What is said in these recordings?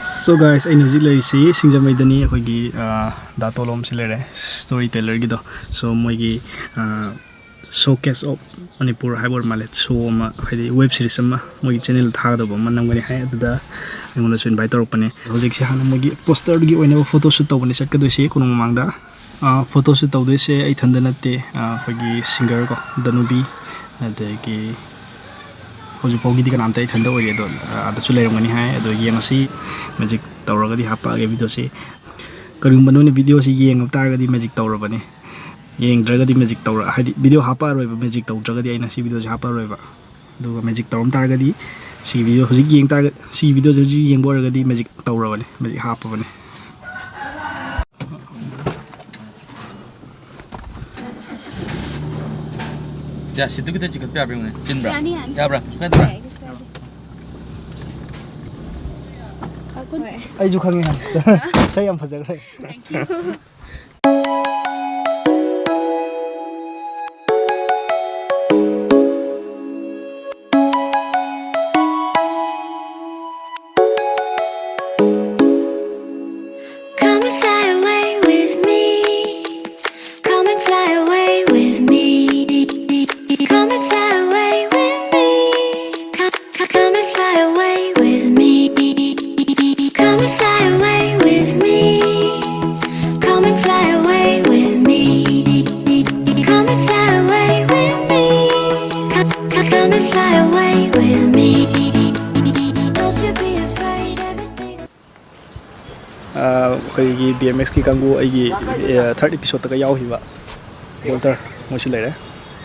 So guys, I know you see Singjamai Dani akoigi datolom silere storyteller gido. So moigi showcase of Manipur Hybor Malet show ma web series ma moigi channel thagado ma namgani hai aduda ngona so invite torpane project se hana moigi poster gi oina photo shoot tawni sakado se kuno mangda photo shoot tawde se ai thanda natte akoigi singer ko Danubi adagi Hoji pogi di kanam tai thanda oye do ada sulai ngani hai ado yeng asi magic tawra gadi hapa ge video si karum banone video si yeng tar gadi magic tawra bane yeng dra gadi magic tawra hadi video hapa roi ba magic taw dra gadi aina si video hapa roi ba do magic tawram tar gadi si video hoji yeng tar si video joji yeng bor gadi magic tawra bane magic hapa bane ya situ kita cikat pe abring ne chin bra ya bra suka bra ai ju khangi han sai am phajak rai thank you Koigi BMX ki kangu aigi third episode taka yaw hiwa Walter moshi lere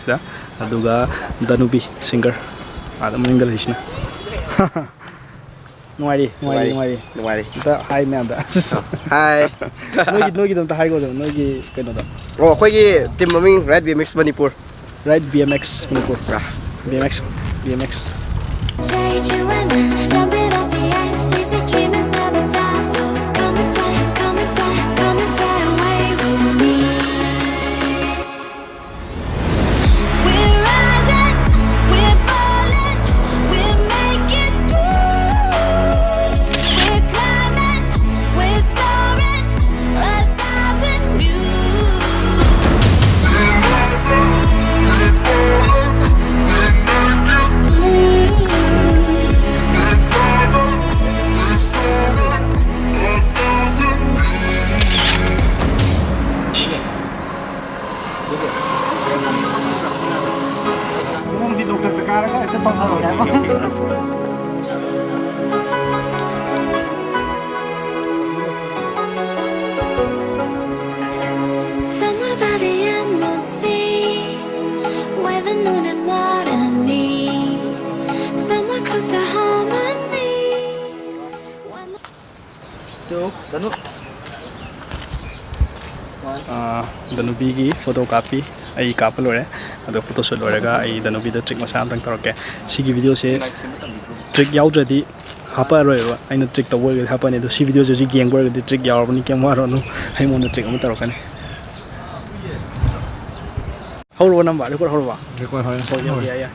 da aduga Danubi singer adam ningal hisna nuari da hi me anda hi nogi dam ta hi go nogi keno da oh koigi team maming Red BMX Manipur Right BMX Manipur BMX Change you and then jump it off the edge. They say dreamers never die, so come and fly away with me. We're rising, we're falling, we're making through. We're climbing, we're soaring, 1,000 views. We're rising, we're falling, we're making through. Somewhere by the emerald sea, where the moon and water meet, somewhere close to harmony. Danubi gi photocopy ai kapalore ado photo shoot lorega ai Danubi da trick masa amtang toroke sigi video se trick yaudadi hapa roiwa aina trick to work hapa ne do si video joji geng work di trick yawbani kemaro no ai mon trick am torokane horo number record horo ya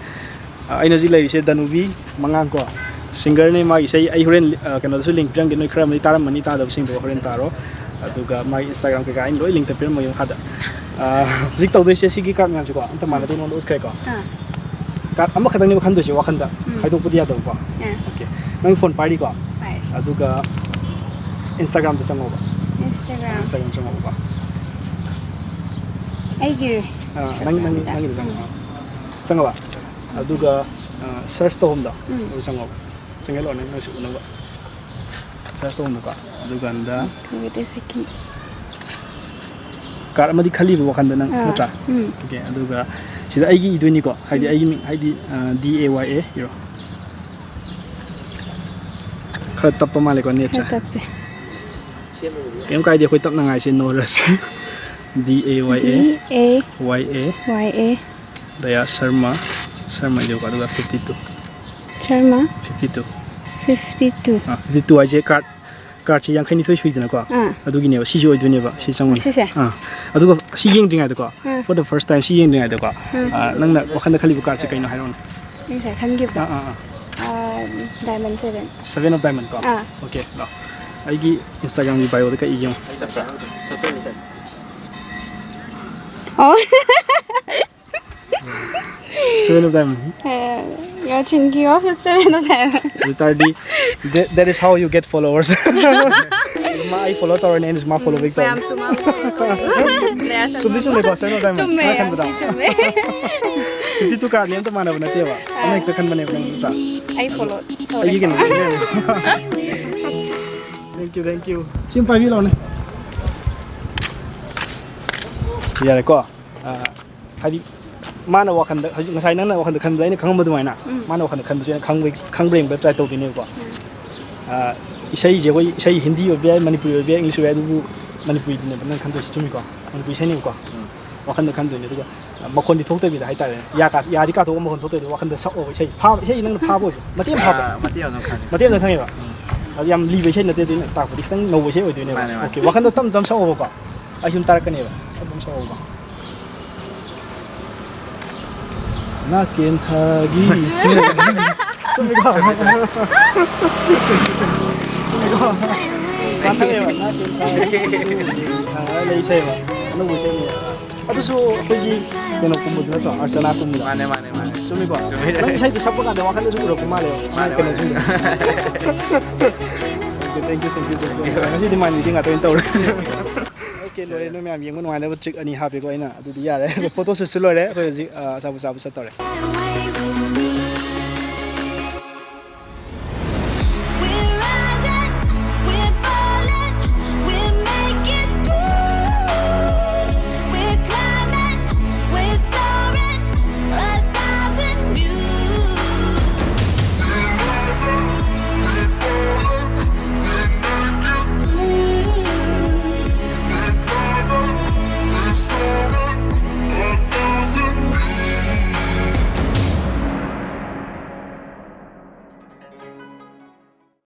aina ji lai se Danubi Mangang ko singer ne ma isai ai horen kano su link pirang genoi khram ni taram mani ta da sing do horen taro aduga my Instagram ke ga in loi link te pirang mo yung hada zik tawde se sigi kak ngam ko anta mana de non ut kai ko kak ama khadang ni khan do se wakhan da haidok pudi ya do ko okay nang phone party ko aduga Instagram te chango ba Instagram chango ba ai gi nang chango ba aduga search to hom da chango single on no su no ba search to hom ka aduga anda car amadi khali bo khanda nang natra okay aduga sida aigi idoni ko haidi aigi DAYA yo khara tappa male ko net cha kem kai de khoi tap na ngai se no ras DAYA Daya Sharma ido ko aduga 52 52 ai je card chi yang khani thoi sui dina ko adugi ne si joi dune ba si changoni aduga si yeng dinga de ko for the first time si yeng dinga de ko nang na wakhanda khali bu card chi kaino hairon ni sa khan gi ba diamond 7 7 of diamond ko okay no ꯑꯩꯒꯤ ꯏꯟꯁꯇꯥꯒ꯭ꯔꯥꯝꯒꯤ ꯕꯥꯏꯑꯣꯗ ꯀꯛꯏ ꯌꯦꯡꯉꯣ Oh. 7 of them. Your chinky off is 7 of them. That is how you get followers. I follow Tor and is my follow Victor. Ma'am, So this one is 7 of them. Chumme. 52 card name to man of Nativa. I make the company of I follow. you can. Thank you. Simple you on. Yeah, go. Hadi mana wakan da ngasai nang na wakan da khan blai khang badu mai na mana wakan da khan badu khang brain ba try to dine ko isai je koi isai hindi or bia manipuri or bia english or du manipuri dine ban khan to chumi ko manipuri sai ni ko wakan da khan do ne du makon di thok te bi da hai ta ya di ka to makon thok te wakan da sak o isai pha isai nang pha bo matiem pha Mateo no kan. matiem nang khang ba yam li be sai na te din ta ko di tang no bo sai o dine okay wakan da tam sak o ba ai sum tar ka ne ba tam sak o ba Nakin thagi sumigo masaya nakin thagi lay say ba ano mo say niya ato so pagi kano kumud na to archana kumud Mane. sumigo lang say to sa pagka dawa kan na siguro kumale kana siguro thank you kasi di man hindi nga to yung tawag Okay, lore no ma'am yung mga level check ani happy ko ina adu di yare photo shoot lore ko ji sabu sabu sa tore